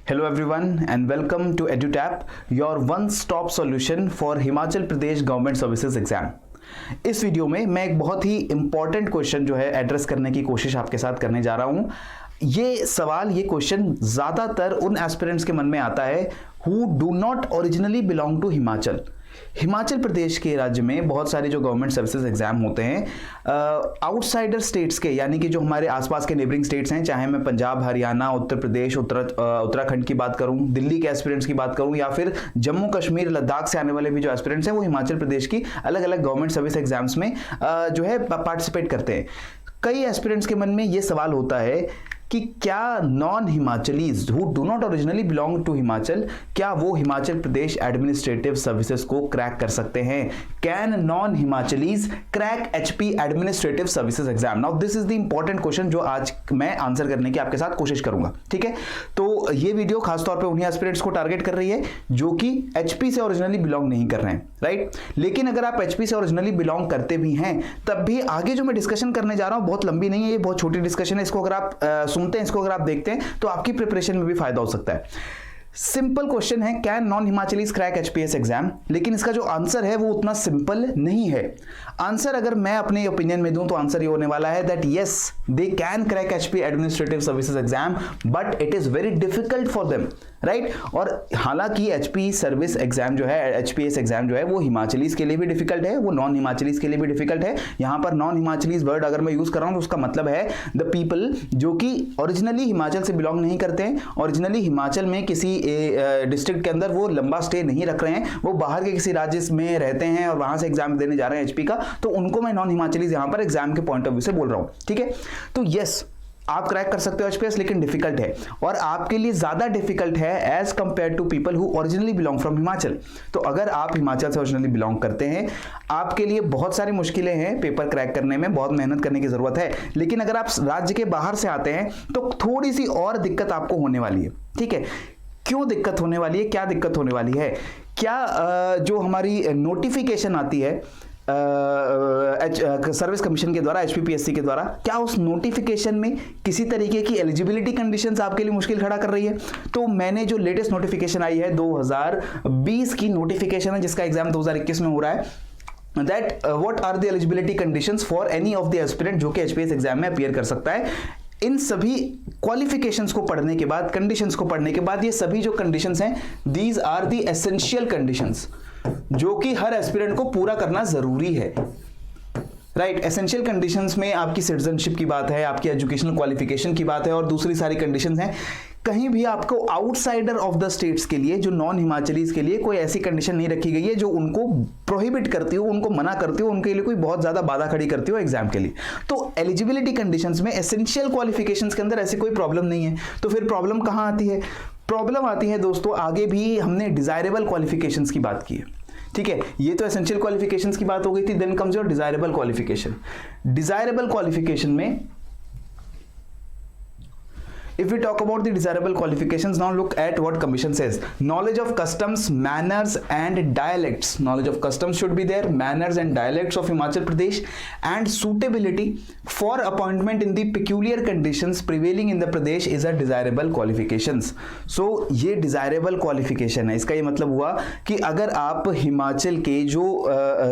Hello everyone and welcome to EduTap, your one-stop solution for Himachal Pradesh government services exam. इस video में मैं एक बहुत ही इंपॉर्टेंट क्वेश्चन जो है एड्रेस करने की कोशिश आपके साथ करने जा रहा हूं। ये क्वेश्चन ज्यादातर उन एस्पिरेंट्स के मन में आता है who do not originally belong to Himachal Pradesh के राज्य में बहुत सारे जो गवर्नमेंट सर्विसेज एग्जाम होते हैं आउटसाइडर स्टेट्स के, यानी कि जो हमारे आसपास के नेबरिंग स्टेट्स हैं, चाहे मैं पंजाब, हरियाणा, उत्तर प्रदेश, उत्तराखंड की बात करूं, दिल्ली के एस्पिरेंट्स की बात करूं, या फिर जम्मू कश्मीर, लद्दाख से आने वाले भी जो एस्पिरेंट्स हैं वो हिमाचल प्रदेश की अलग अलग गवर्नमेंट सर्विस एग्जाम्स में जो है पार्टिसिपेट करते हैं। कई एस्पिरेंट्स के मन में ये सवाल होता है कि क्या non Himachalis who do not originally belong to Himachal, क्या वो हिमाचल प्रदेश एडमिनिस्ट्रेटिव सर्विसेज को क्रैक कर सकते हैं? Can non Himachalis crack HP administrative services exam? Now this is the important question जो आज मैं आंसर करने की आपके साथ कोशिश करूंगा। ठीक है, तो ये वीडियो खासतौर पे उन्हीं एस्पिरेंट्स को टारगेट कर रही है जो कि एचपी से ओरिजिनली बिलोंग नहीं कर रहे हैं, राइट? लेकिन अगर आप एचपी से ओरिजिनली बिलोंग करते भी हैं तब भी आगे जो मैं डिस्कशन करने जा रहा हूं बहुत लंबी नहीं है, ये बहुत छोटी डिस्कशन है। इसको अगर आप सुनते हैं, इसको अगर आप देखते हैं तो आपकी प्रिपरेशन में भी फायदा हो सकता है। सिंपल क्वेश्चन है, can non Himachalis crack HPS exam? लेकिन इसका जो आंसर है वो उतना सिंपल नहीं है। आंसर अगर मैं अपने ओपिनियन में दूं तो आंसर ये होने वाला है that yes they can crack HP administrative services exam but it is very difficult for them, right? और हालांकि एचपी सर्विस एग्जाम जो है, एचपीएस एग्जाम जो है वो हिमाचलीज के लिए भी डिफिकल्ट है, वो नॉन हिमाचलीज के लिए भी डिफिकल्ट है। यहां पर नॉन हिमाचलीज वर्ड अगर मैं यूज कर रहा हूं तो उसका मतलब है द पीपल जो कि ओरिजिनली हिमाचल से बिलोंग नहीं करते हैं, ओरिजिनली हिमाचल में किसी डिस्ट्रिक्ट के अंदर वो लंबा स्टे नहीं रख रहे हैं, वो बाहर के किसी राज्य में रहते हैं और वहां से एग्जाम देने जा रहे हैं एचपी का, तो उनको मैं नॉन हिमाचलीज यहां पर एग्जाम के पॉइंट ऑफ व्यू से बोल रहा हूं। ठीक है, तो यस आप क्रैक कर सकते हो एचपीएस, लेकिन डिफिकल्ट है और आपके लिए ज्यादा डिफिकल्ट है as compare to people who originally belong from Himachal. तो अगर आप हिमाचल से ओरिजिनली बिलोंग करते हैं, आपके लिए बहुत सारी मुश्किलें हैं पेपर क्रैक करने में, बहुत मेहनत करने की जरूरत है। लेकिन अगर आप राज्य के बाहर से आते हैं तो थोड़ी सी और दिक्कत आपको होने वाली है। ठीक है, क्यों दिक्कत होने वाली है, क्या दिक्कत होने वाली है? क्या जो हमारी नोटिफिकेशन आती है सर्विस कमीशन के द्वारा, एचपीपीएससी के द्वारा, क्या उस नोटिफिकेशन में किसी तरीके की एलिजिबिलिटी कंडीशंस आपके लिए मुश्किल खड़ा कर रही है? तो मैंने जो लेटेस्ट नोटिफिकेशन आई है 2020 की नोटिफिकेशन है जिसका एग्जाम 2021 में हो रहा है, that what are the eligibility conditions for any of the aspirant जो कि एचपीएस एग्जाम में अपीयर कर सकता है। इन सभी क्वालिफिकेशंस को पढ़ने के बाद, कंडीशंस को पढ़ने के बाद, ये सभी जो कंडीशंस हैं these are the essential conditions जो कि हर एस्पिरेंट को पूरा करना जरूरी है, राइट? एसेंशियल कंडीशंस में आपकी सिटीजनशिप की बात है, आपकी एजुकेशनल क्वालिफिकेशन की बात है और दूसरी सारी कंडीशंस हैं। कहीं भी आपको आउटसाइडर ऑफ द स्टेट्स के लिए, जो नॉन हिमाचलीज के लिए कोई ऐसी कंडीशन नहीं रखी गई है जो उनको प्रोहिबिट करती हो, उनको मना करती हो, उनके लिए कोई बहुत ज्यादा बाधा खड़ी करती हो एग्जाम के लिए। तो एलिजिबिलिटी कंडीशंस में एसेंशियल क्वालिफिकेशंस के अंदर ऐसी कोई प्रॉब्लम नहीं है। तो फिर प्रॉब्लम कहां आती है? प्रॉब्लम आती है दोस्तों, आगे भी हमने डिजायरेबल क्वालिफिकेशंस की बात की है। ठीक है, ये तो एसेंशियल क्वालिफिकेशंस की बात हो गई थी। Then comes your desirable qualification. Desirable qualification में if we talk about the desirable qualifications, now look at what commission says. Knowledge of customs, manners and dialects. Knowledge of customs should be there, manners and dialects of Himachal Pradesh, and suitability for appointment in the peculiar conditions prevailing in the Pradesh is a desirable qualifications. So ये desirable qualification है। इसका ये मतलब हुआ कि अगर आप हिमाचल के जो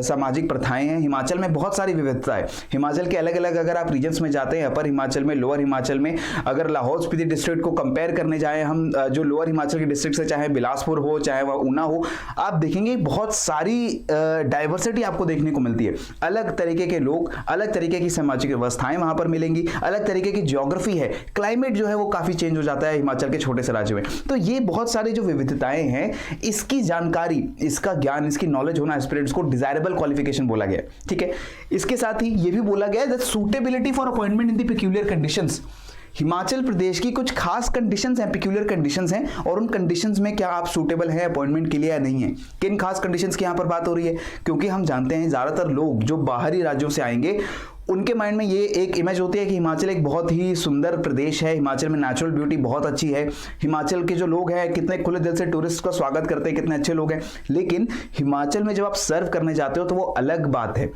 सामाजिक प्रथाएं हैं, हिमाचल में बहुत सारी विविधता है। हिमाचल के अलग अलग अगर आप रीजन्स में जाते हैं, अपर हिमाचल में, लोअर हिमाचल में, अगर लाहौल स्पीति डिस्ट्रिक्ट को कंपेयर करने जाएं हम, जो लोअर हिमाचल के डिस्ट्रिक्ट से, चाहे बिलासपुर हो, चाहे वह ऊना हो, आप देखेंगे बहुत सारी डाइवर्सिटी आपको देखने को मिलती है। अलग तरीके के लोग, अलग तरीके की सामाजिक व्यवस्थाएं वहां पर मिलेंगी, अलग तरीके की ज्योग्राफी है, क्लाइमेट जो है वो काफी चेंज हो जाता है हिमाचल के छोटे से राज्य में। तो ये बहुत सारी जो विविधताएं हैं, इसकी जानकारी, इसका ज्ञान, इसकी नॉलेज होना एस्पिरेंट्स को डिजायरेबल क्वालिफिकेशन बोला गया। ठीक है, इसके साथ ही ये भी बोला गया है that suitability for appointment in the peculiar conditions. Himachal Pradesh की कुछ खास कंडीशंस हैं, पेक्यूलियर कंडीशंस हैं, और उन कंडीशंस में क्या आप सूटेबल हैं अपॉइंटमेंट के लिए या नहीं है। किन खास कंडीशंस की यहां पर बात हो रही है? क्योंकि हम जानते हैं ज्यादातर लोग जो बाहरी राज्यों से आएंगे उनके माइंड में ये एक इमेज होती है कि हिमाचल एक बहुत ही सुंदर प्रदेश है, हिमाचल में नेचुरल ब्यूटी बहुत अच्छी है, हिमाचल के जो लोग हैं कितने खुले दिल से टूरिस्ट का स्वागत करते हैं, कितने अच्छे लोग हैं। लेकिन हिमाचल में जब आप सर्व करने जाते हो तो वो अलग बात है।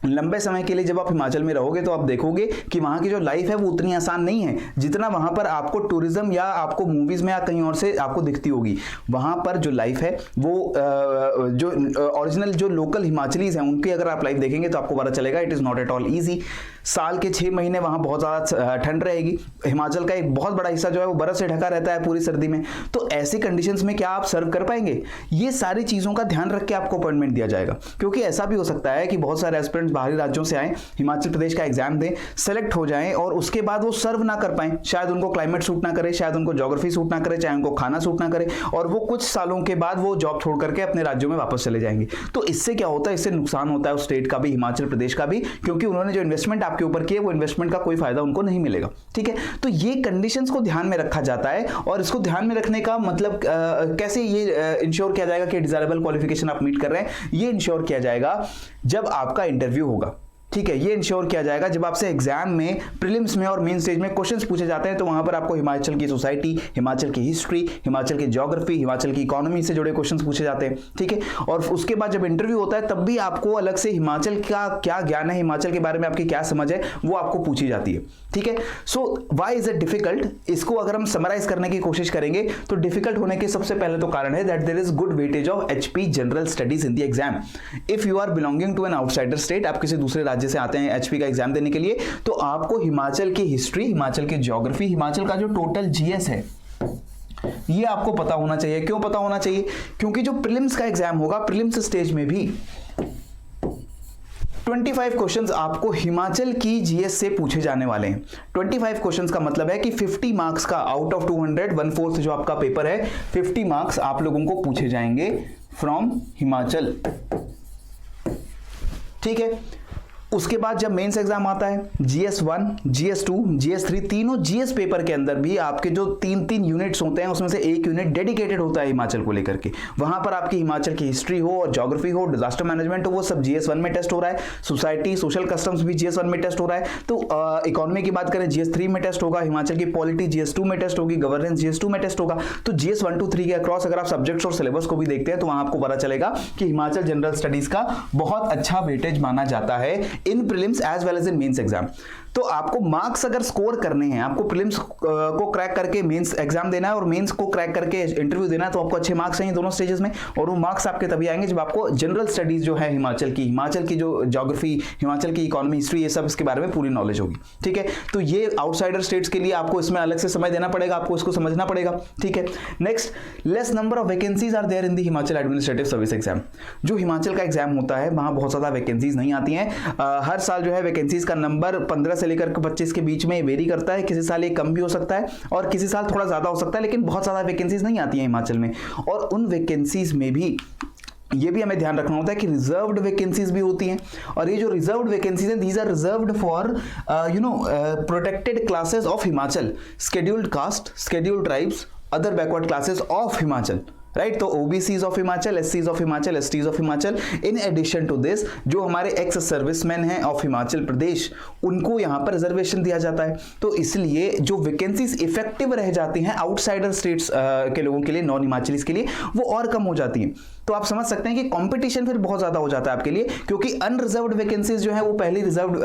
लंबे समय के लिए जब आप हिमाचल में रहोगे तो आप देखोगे कि वहाँ की जो लाइफ है वो उतनी आसान नहीं है जितना वहाँ पर आपको टूरिज्म या आपको मूवीज में या कहीं और से आपको दिखती होगी। वहाँ पर जो लाइफ है वो जो ओरिजिनल जो लोकल हिमाचलीज हैं उनकी अगर आप लाइफ देखेंगे तो आपको पता चलेगा it is not at all easy. साल के 6 महीने वहाँ बहुत ज़्यादा ठंड रहेगी। हिमाचल का एक बहुत बड़ा हिस्सा जो है वो बर्फ से ढका रहता है पूरी सर्दी में। तो ऐसी कंडीशंस में क्या आप सर्व कर पाएंगे? ये सारी चीज़ों का ध्यान रख के आपको अपॉइंटमेंट दिया जाएगा, क्योंकि ऐसा भी हो सकता है कि बहुत सारे एस्पिरेंट्स बाहरी राज्यों से आए, हिमाचल प्रदेश का एग्जाम दें, सेलेक्ट हो जाएं और उसके बाद वो सर्व ना कर पाएं। शायद उनको क्लाइमेट सूट ना करे, शायद उनको ज्योग्राफी सूट ना करे, चाहे उनको खाना सूट ना करे, और वो कुछ सालों के बाद वो जॉब छोड़ करके अपने राज्यों में वापस चले जाएंगे। तो इससे क्या होता है? इससे नुकसान होता है उस स्टेट का भी, हिमाचल प्रदेश का भी, क्योंकि उन्होंने जो इन्वेस्टमेंट आपके ऊपर किए वो इन्वेस्टमेंट का कोई फायदा उनको नहीं मिलेगा। ठीक है, तो ये कंडीशंस को ध्यान में रखा जाता है। और इसको ध्यान में रखने का मतलब कैसे ये इंश्योर किया जाएगा कि डिजायरेबल क्वालिफिकेशन आप मीट कर रहे हैं? ये इंश्योर किया जाएगा जब आपका इंटरव्यू होगा। ठीक है, ये इंश्योर किया जाएगा जब आपसे एग्जाम में, प्रीलिम्स में और मेन स्टेज में क्वेश्चंस पूछे जाते हैं तो वहां पर आपको हिमाचल की सोसाइटी, हिमाचल की हिस्ट्री, हिमाचल की ज्योग्राफी, हिमाचल की इकोनॉमी से जुड़े क्वेश्चंस पूछे जाते हैं। ठीक है, और उसके बाद जब इंटरव्यू होता है तब भी आपको अलग से हिमाचल का क्या ज्ञान है, हिमाचल के बारे में आपकी क्या समझ है, वो आपको पूछी जाती है। ठीक है, so why is it difficult? इसको अगर हम समराइज करने की कोशिश करेंगे तो डिफिकल्ट होने के सबसे पहले तो कारण है that there is good weightage of HP general studies in the exam. If you are belonging to an outsider state, आप किसी दूसरे राज्य से आते हैं एचपी का एग्जाम देने के लिए, तो आपको हिमाचल की हिस्ट्री, हिमाचल की ज्योग्राफी, हिमाचल का जो टोटल जीएस है ये आपको पता होना चाहिए। क्यों पता होना चाहिए? क्योंकि जो प्रीलिम्स का एग्जाम होगा, प्रीलिम्स स्टेज में भी 25 क्वेश्चंस आपको हिमाचल की जीएस से पूछे जाने वाले हैं। 25 क्वेश्चंस का मतलब है कि 50 मार्क्स का आउट ऑफ 200, 1/4 जो आपका पेपर है, 50 मार्क्स आप लोगों को पूछे जाएंगे फ्रॉम हिमाचल। ठीक है, उसके बाद जब मेंस एग्जाम आता है, GS1, GS2, GS3, तीनों जीएस पेपर के अंदर भी आपके जो 3-3 यूनिट्स होते हैं उसमें से एक यूनिट डेडिकेटेड होता है हिमाचल को लेकर के। वहां पर आपकी हिमाचल की हिस्ट्री हो और ज्योग्राफी हो, डिजास्टर मैनेजमेंट हो, वो सब GS1 में टेस्ट हो रहा है। सोसाइटी, सोशल कस्टम्स भी GS1 में टेस्ट हो रहा है। तो इकोनॉमी की बात करें, GS3 में टेस्ट होगा। हिमाचल की पॉलिटी GS2 में टेस्ट होगी। गवर्नेंस GS2 में टेस्ट होगा। तो GS1 to 3 के अक्रॉस अगर आप सब्जेक्ट्स और सिलेबस को भी देखते हैं तो वहां आपको पता चलेगा कि हिमाचल जनरल स्टडीज का बहुत अच्छा वेटेज माना जाता है in prelims as well as in mains exam. तो आपको मार्क्स अगर स्कोर करने हैं, आपको प्रीलिम्स को क्रैक करके मेंस एग्जाम देना है और मेंस को क्रैक करके इंटरव्यू देना है, तो आपको अच्छे मार्क्स चाहिए दोनों स्टेजेस में। और वो मार्क्स आपके तभी आएंगे जब आपको जनरल स्टडीज जो है हिमाचल की जो ज्योग्राफी, हिमाचल की इकोनॉमी, हिस्ट्री, ये सब इसके बारे में पूरी नॉलेज होगी। ठीक है, तो ये आउटसाइडर स्टेट्स के लिए आपको इसमें अलग से समय देना पड़ेगा, आपको इसको समझना पड़ेगा। ठीक है, next, less number of vacancies are there in the Himachal administrative service exam. जो हिमाचल का एग्जाम होता है वहां बहुत ज्यादा वैकेंसीज नहीं आती हैं। हर साल जो है वैकेंसीज का नंबर 15 से लेकर 25 के बीच में वेरी करता है। किसी साल ये कम भी हो सकता है और किसी साल थोड़ा ज्यादा हो सकता है, लेकिन बहुत ज्यादा वैकेंसीज नहीं आती हैं हिमाचल में। और उन वैकेंसीज में भी ये भी हमें ध्यान रखना होता है कि रिजर्व्ड वैकेंसीज भी होती हैं। और ये जो रिजर्व्ड वैकेंसीज हैं, these are reserved for protected classes of Himachal, scheduled caste, scheduled tribes, other backward classes of Himachal. Right, तो ओबीसीज ऑफ हिमाचल, एससीज of Himachal, STs of Himachal, in addition to this जो हमारे एक्स सर्विसमैन हैं ऑफ हिमाचल प्रदेश, उनको यहां पर रिजर्वेशन दिया जाता है। तो इसलिए जो वैकेंसीज इफेक्टिव रह जाती हैं आउटसाइडर स्टेट्स के लोगों के लिए, नॉन हिमाचलीज के लिए, वो और कम हो जाती हैं। तो आप समझ सकते हैं कि कंपटीशन फिर बहुत ज्यादा हो जाता है आपके लिए, क्योंकि अनरिजर्व्ड वैकेंसीज जो है वो पहली reserved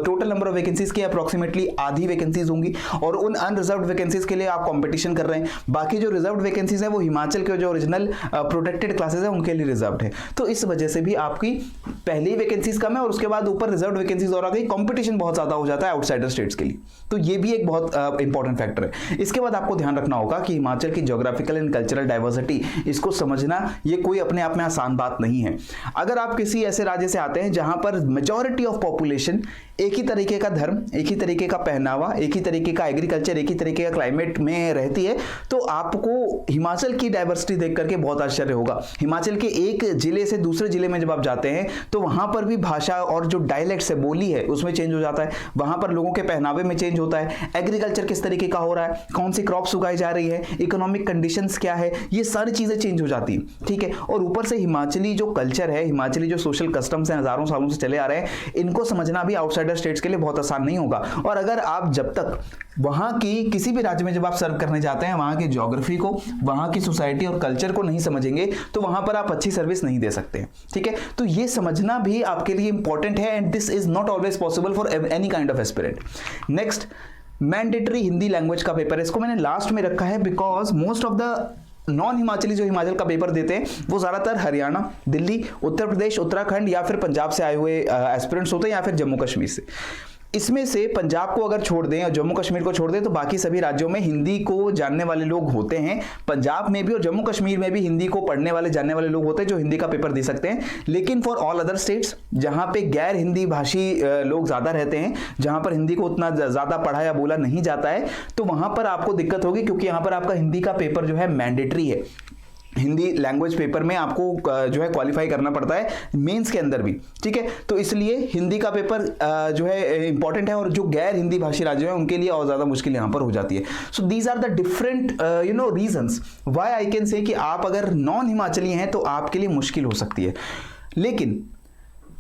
total number of vacancies की अप्रोक्सीमेटली आधी वैकेंसीज होंगी और उन अनरिजर्व्ड वैकेंसीज के लिए आप कंपटीशन कर रहे हैं। बाकी जो रिजर्व्ड वैकेंसीज है वो हिमाचल के जो ओरिजिनल प्रोटेक्टेड क्लासेस है उनके लिए रिजर्व्ड है। तो इस वजह से भी आपकी पहली वैकेंसीज कम है और उसके बाद ऊपर रिजर्व्ड वैकेंसीज और आ गई, कंपटीशन बहुत ज्यादा हो जाता है आउटसाइडर स्टेट्स के लिए। तो ये भी एक बहुत इंपॉर्टेंट फैक्टर है। इसके बाद आपको ध्यान रखना होगा कि हिमाचल की ज्योग्राफिकल एंड कल्चरल डाइवर्सिटी, इसको समझना ये कोई अपने आप में आसान बात नहीं है। अगर आप किसी ऐसे राज्य से आते हैं जहां पर मेजॉरिटी ऑफ पॉपुलेशन एक ही तरीके का धर्म, एक ही तरीके का पहनावा, एक ही तरीके का एग्रीकल्चर, एक ही तरीके का क्लाइमेट में रहती है, तो आपको हिमाचल की डाइवर्सिटी देख करके बहुत आश्चर्य होगा। हिमाचल के एक जिले से दूसरे जिले में जब आप जाते हैं तो वहां पर भी भाषा और जो डायलेक्ट है, बोली है, उसमें चेंज हो जाता है। वहां पर लोगों के पहनावे में चेंज होता है, एग्रीकल्चर किस तरीके का हो रहा है, कौन सी क्रॉप्स उगाई जा रही है, इकोनॉमिक कंडीशंस क्या है, ये सारी चीजें चेंज हो जाती है। ठीक है, और ऊपर से हिमाचली जो कल्चर है, हिमाचली जो सोशल कस्टम्स हैं, हजारों सालों से चले आ रहे हैं, इनको समझना भी आउटसाइडर आउटसाइडर स्टेट्स के लिए बहुत आसान नहीं होगा। और अगर आप जब तक वहां की किसी भी राज्य में जब आप सर्व करने जाते हैं वहां की ज्योग्राफी को, वहां की सोसाइटी और कल्चर को नहीं समझेंगे तो वहां पर आप अच्छी सर्विस नहीं दे सकते। ठीक है, तो ये समझना भी आपके लिए इंपॉर्टेंट है and this is not always possible for any kind of aspirant. Next, mandatory Hindi language का पेपर है, इसको मैंने लास्ट में रखा है because most of the non Himachali जो हिमाचल का पेपर देते हैं वो ज्यादातर हरियाणा, दिल्ली, उत्तर प्रदेश, उत्तराखंड या फिर पंजाब से आए हुए एस्पिरेंट्स होते हैं या फिर जम्मू कश्मीर से। इसमें से पंजाब को अगर छोड़ दें और जम्मू कश्मीर को छोड़ दें तो बाकी सभी राज्यों में हिंदी को जानने वाले लोग होते हैं। पंजाब में भी और जम्मू कश्मीर में भी हिंदी को पढ़ने वाले जानने वाले लोग होते हैं जो हिंदी का पेपर दे सकते हैं। लेकिन फॉर ऑल अदर स्टेट्स जहां पे गैर हिंदी भाषी लोग ज्यादा रहते हैं, जहां पर हिंदी को उतना ज्यादा पढ़ा या बोला नहीं जाता है, तो वहां पर आपको दिक्कत होगी क्योंकि यहां पर आपका हिंदी का पेपर जो है मैंडेटरी है। हिंदी लैंग्वेज पेपर में आपको जो है क्वालिफाई करना पड़ता है मेंस के अंदर भी। ठीक है, तो इसलिए हिंदी का पेपर जो है इंपॉर्टेंट है और जो गैर हिंदी भाषी राज्य हैं उनके लिए और ज्यादा मुश्किल यहां पर हो जाती है। So these are the different reasons why I can say कि आप अगर नॉन हिमाचली हैं तो आपके लिए मुश्किल हो सकती है। लेकिन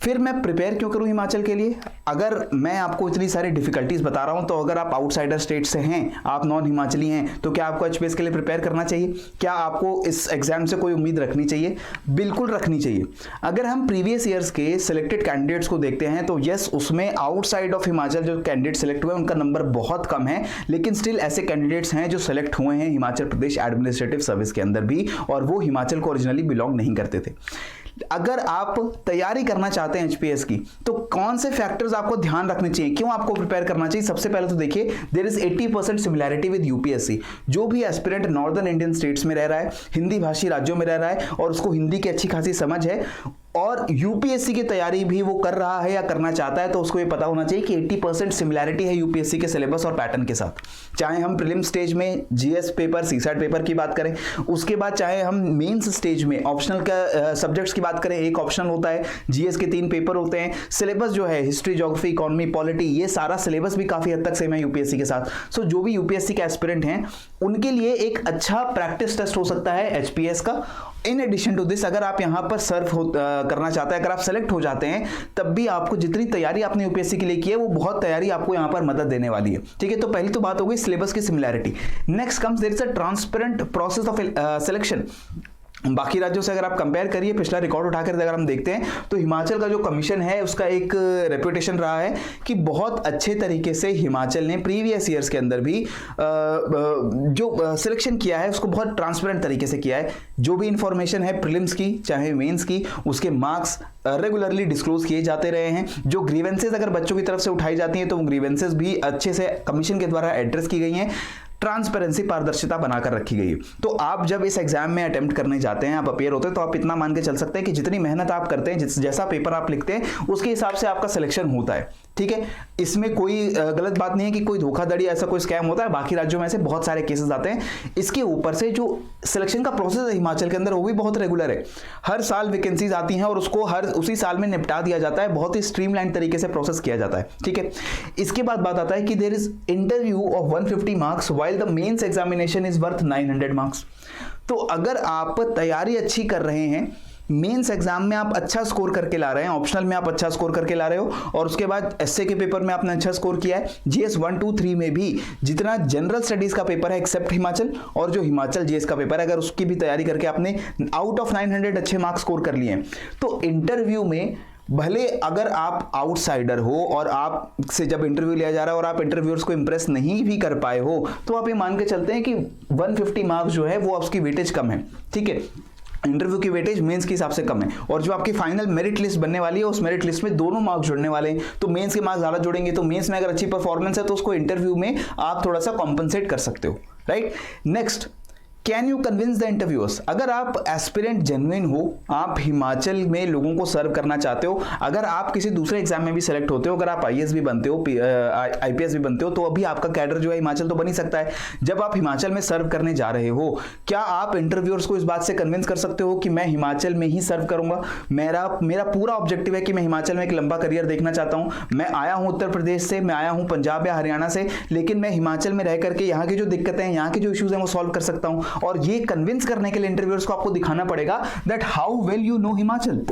फिर मैं प्रिपेयर क्यों करूं हिमाचल के लिए? अगर मैं आपको इतनी सारी डिफिकल्टीज बता रहा हूं तो अगर आप आउटसाइडर स्टेट से हैं, आप नॉन हिमाचली हैं, तो क्या आपको एचपीएस के लिए प्रिपेयर करना चाहिए? क्या आपको इस एग्जाम से कोई उम्मीद रखनी चाहिए? बिल्कुल रखनी चाहिए। अगर हम प्रीवियस ईयर्स के सिलेक्टेड कैंडिडेट्स को देखते हैं तो यस, उसमें आउटसाइड ऑफ हिमाचल जो कैंडिडेट सिलेक्ट हुए उनका नंबर बहुत कम है, लेकिन स्टिल ऐसे कैंडिडेट्स हैं जो सिलेक्ट हुए हैं हिमाचल प्रदेश एडमिनिस्ट्रेटिव सर्विस के अंदर भी, और वो हिमाचल को ओरिजिनली बिलोंग नहीं करते थे। अगर आप तैयारी करना चाहते हैं एचपीएस की तो कौन से फैक्टर्स आपको ध्यान रखने चाहिए, क्यों आपको प्रिपेयर करना चाहिए? सबसे पहले तो देखिए, there is 80% similarity with UPSC. जो भी एस्पिरेंट नॉर्दर्न इंडियन स्टेट्स में रह रहा है, हिंदी भाषी राज्यों में रह रहा है और उसको हिंदी की अच्छी खासी समझ है और यूपीएससी की तैयारी भी वो कर रहा है या करना चाहता है, तो उसको ये पता होना चाहिए कि 80% सिमिलैरिटी है यूपीएससी के सिलेबस और पैटर्न के साथ। चाहे हम प्रीलिम स्टेज में जीएस पेपर, सीसैट पेपर की बात करें, उसके बाद चाहे हम मेंस स्टेज में ऑप्शनल का सब्जेक्ट्स की बात करें, एक ऑप्शनल होता है, जीएस के 3 पेपर होते हैं, सिलेबस जो है हिस्ट्री, ज्योग्राफी, इकोनॉमी, पॉलिटी, ये सारा सिलेबस भी काफी हद तक सेम है यूपीएससी के साथ। सो जो भी यूपीएससी के एस्पिरेंट हैं उनके लिए एक अच्छा प्रैक्टिस टेस्ट हो सकता है एचपीएस का। इन एडिशन टू दिस, अगर आप यहां पर सर्व करना चाहते हैं, अगर आप सेलेक्ट हो जाते हैं, तब भी आपको जितनी तैयारी आपने यूपीएससी के लिए की है वो बहुत तैयारी आपको यहां पर मदद देने वाली है। ठीक है, तो पहली तो बात हो गई सिलेबस की similarity. Next comes there is a transparent process of selection. बाकी राज्यों से अगर आप कंपेयर करिए, पिछला रिकॉर्ड उठाकर अगर हम देखते हैं तो हिमाचल का जो कमीशन है उसका एक रेपुटेशन रहा है कि बहुत अच्छे तरीके से हिमाचल ने प्रीवियस ईयर्स के अंदर भी जो सिलेक्शन किया है उसको बहुत ट्रांसपेरेंट तरीके से किया है। जो भी इंफॉर्मेशन है प्रीलिम्स की चाहे मेंस की, उसके मार्क्स रेगुलरली डिस्क्लोज किए जाते रहे हैं। जो ग्रीवेंसेज अगर बच्चों की तरफ से उठाई जाती हैं तो वो ग्रीवेंसेज भी अच्छे से कमीशन के द्वारा एड्रेस की गई हैं। ट्रांसपेरेंसी, पारदर्शिता बनाकर रखी गई है। तो आप जब इस एग्जाम में अटेम्प्ट करने जाते हैं, आप अपेयर होते हैं, तो आप इतना मान के चल सकते हैं कि जितनी मेहनत आप करते हैं, जैसा पेपर आप लिखते हैं, उसके हिसाब से आपका सिलेक्शन होता है। ठीक है, इसमें कोई गलत बात नहीं है कि कोई धोखाधड़ी ऐसा कोई स्कैम होता है। बाकी राज्यों में ऐसे बहुत सारे केसेस आते हैं। इसके ऊपर से जो सिलेक्शन का प्रोसेस है हिमाचल के अंदर वो भी बहुत रेगुलर है। हर साल वैकेंसीज आती हैं और उसको हर उसी साल में निपटा दिया जाता है। बहुत ही स्ट्रीमलाइन तरीके से प्रोसेस किया जाता है। ठीक है, इसके बाद बात आता है कि there is interview of 150 marks while the mains examination is worth 900 marks. तो अगर आप तैयारी अच्छी कर रहे हैं, मेंस एग्जाम में आप अच्छा स्कोर करके ला रहे हैं, ऑप्शनल में आप अच्छा स्कोर करके ला रहे हो, और उसके बाद एसए के पेपर में आपने अच्छा स्कोर किया है, जीएस 1, 2, 3 में भी जितना जनरल स्टडीज का पेपर है एक्सेप्ट हिमाचल, और जो हिमाचल जीएस का पेपर है अगर उसकी भी तैयारी करके आपने आउट ऑफ 900 अच्छे मार्क्स स्कोर कर लिए हैं, तो इंटरव्यू में भले अगर आप आउटसाइडर हो और आप से जब इंटरव्यू लिया जा रहा है और आप इंटरव्यूअर्स को इंप्रेस नहीं भी कर पाए हो, तो आप ये मान के चलते हैं कि 150 मार्क्स जो है वो उसकी वेटेज कम है। ठीक है, इंटरव्यू की वेटेज मेंस के हिसाब से कम है, और जो आपकी फाइनल मेरिट लिस्ट बनने वाली है उस मेरिट लिस्ट में दोनों मार्क्स जुड़ने वाले हैं। तो मेंस के मार्क्स ज्यादा जोड़ेंगे, तो मेंस में अगर अच्छी परफॉर्मेंस है तो उसको इंटरव्यू में आप थोड़ा सा कॉम्पनसेट कर सकते हो। Right, next, can you convince the interviewers. अगर आप एस्पिरेंट जेन्युइन हो, आप हिमाचल में लोगों को सर्व करना चाहते हो, अगर आप किसी दूसरे एग्जाम में भी सेलेक्ट होते हो, अगर आप आईएएस भी बनते हो, आईपीएस भी बनते हो, तो अभी आपका कैडर जो है हिमाचल तो बन ही सकता है। जब आप हिमाचल में सर्व करने जा रहे हो, क्या आप इंटरव्यूअर्स को इस बात से कन्विंस कर सकते हो कि मैं हिमाचल में ही सर्व करूंगा, मेरा पूरा ऑब्जेक्टिव है कि मैं हिमाचल में एक लंबा करियर देखना चाहता हूं, मैं आया हूं उत्तर प्रदेश से, मैं आया हूं पंजाब या हरियाणा से, लेकिन मैं हिमाचल में रह करके यहाँ की जो दिक्कतें हैं, यहाँ के जो इश्यूज हैं वो सॉल्व कर सकता हूं। और ये कन्विंस करने के लिए इंटरव्यूअर्स को आपको दिखाना पड़ेगा that how well you know Himachal.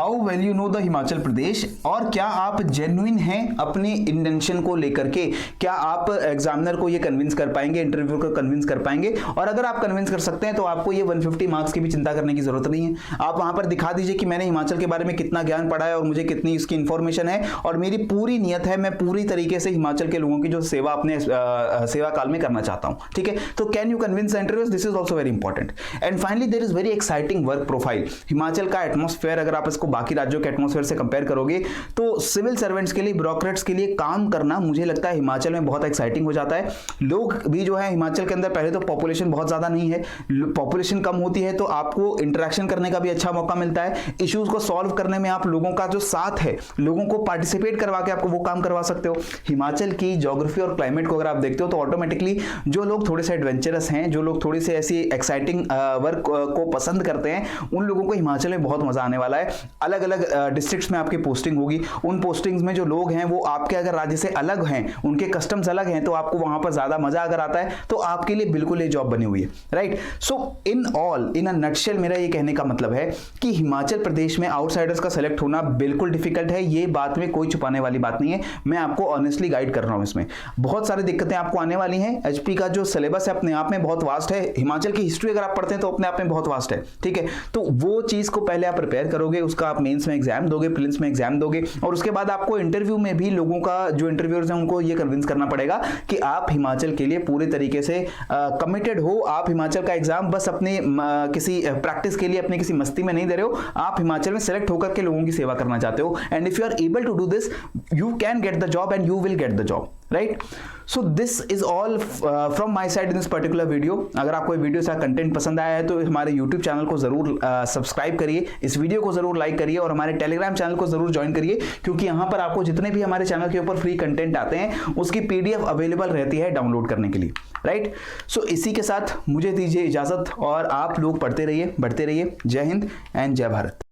How well you know the Himachal Pradesh, और क्या आप जेन्युइन हैं अपने इंटेंशन को लेकर के, क्या आप एग्जामिनर को ये कन्विंस कर पाएंगे, इंटरव्यू को कन्विंस कर पाएंगे। और अगर आप कन्विंस कर सकते हैं तो आपको ये 150 मार्क्स की भी चिंता करने की जरूरत नहीं है। आप वहां पर दिखा दीजिए कि मैंने हिमाचल के बारे में कितना ज्ञान पढ़ा है और मुझे कितनी इसकी इंफॉर्मेशन है और मेरी पूरी नियत है, मैं पूरी तरीके से हिमाचल के लोगों की जो सेवा अपने सेवा काल में करना चाहता हूं। ठीक है, तो can you convince the interviewers, this is also very important. And finally there is very exciting work profile. Himachal का एटमॉस्फेयर अगर आप इसको बाकी राज्यों के एटमॉस्फेयर से कंपेयर करोगे तो सिविल सर्वेंट्स के लिए, ब्यूरोक्रेट्स के लिए काम करना मुझे लगता है हिमाचल में बहुत एक्साइटिंग हो जाता है। लोग भी जो है हिमाचल के अंदर, पहले तो पॉपुलेशन बहुत ज्यादा नहीं है, पॉपुलेशन कम होती है तो आपको इंटरेक्शन करने का भी अच्छा मौका मिलता है। इश्यूज को सॉल्व करने में आप लोगों का जो साथ है, लोगों को पार्टिसिपेट करवा के आपको वो काम करवा सकते हो। हिमाचल की ज्योग्राफी और क्लाइमेट को अगर आप देखते हो तो ऑटोमेटिकली जो लोग थोड़े से एडवेंचरस हैं, जो लोग थोड़ी से ऐसी एक्साइटिंग वर्क को पसंद करते हैं, उन लोगों को हिमाचल में बहुत मजा आने वाला है। अलग अलग डिस्ट्रिक्ट्स में आपकी पोस्टिंग होगी, उन पोस्टिंग्स में जो लोग हैं वो आपके अगर राज्य से अलग हैं, उनके कस्टम्स अलग हैं, तो आपको वहां पर ज्यादा मजा अगर आता है तो आपके लिए बिल्कुल ये जॉब बनी हुई है, right. So in all, in a nutshell, मेरा ये कहने का मतलब है कि हिमाचल प्रदेश में आउटसाइडर्स का सेलेक्ट होना बिल्कुल डिफिकल्ट है। ये बात में कोई छुपाने वाली बात नहीं है, मैं आपको ऑनेस्टली गाइड कर रहा हूं। इसमें बहुत सारी दिक्कतें आपको आने वाली हैं। एचपी का जो सिलेबस है अपने आप में बहुत वास्ट है, हिमाचल की हिस्ट्री अगर आप पढ़ते हैं तो अपने आप में बहुत वास्ट है, ठीक है। तो वो चीज को पहले आप प्रिपेयर करोगे, उसका आप मेंस में एग्जाम दोगे, प्रीलिम्स में एग्जाम दोगे, और उसके बाद आपको इंटरव्यू में भी लोगों का, जो इंटरव्यूअर्स हैं, उनको ये कन्विंस करना पड़ेगा कि आप हिमाचल के लिए पूरे तरीके से कमिटेड हो। आप हिमाचल का एग्जाम बस अपने किसी प्रैक्टिस के लिए, अपने किसी मस्ती में नहीं दे रहे हो, आप हिमाचल में सेलेक्ट होकर के लोगों की सेवा करना चाहते हो। And if you are able to do this, you can get the job and you will get the job, right. So this is all from my side in this particular video. अगर आपको video से content पसंद आया है तो हमारे YouTube channel को जरूर सब्सक्राइब करिए, इस वीडियो को जरूर लाइक करिए और हमारे टेलीग्राम चैनल को जरूर ज्वाइन करिए, क्योंकि यहां पर आपको जितने भी हमारे चैनल के ऊपर फ्री कंटेंट आते हैं उसकी पीडीएफ अवेलेबल रहती है डाउनलोड करने के लिए, राइट। सो इसी के साथ मुझे दीजिए इजाजत और आप लोग पढ़ते रहिए, बढ़ते रहिए। जय हिंद एंड जय भारत।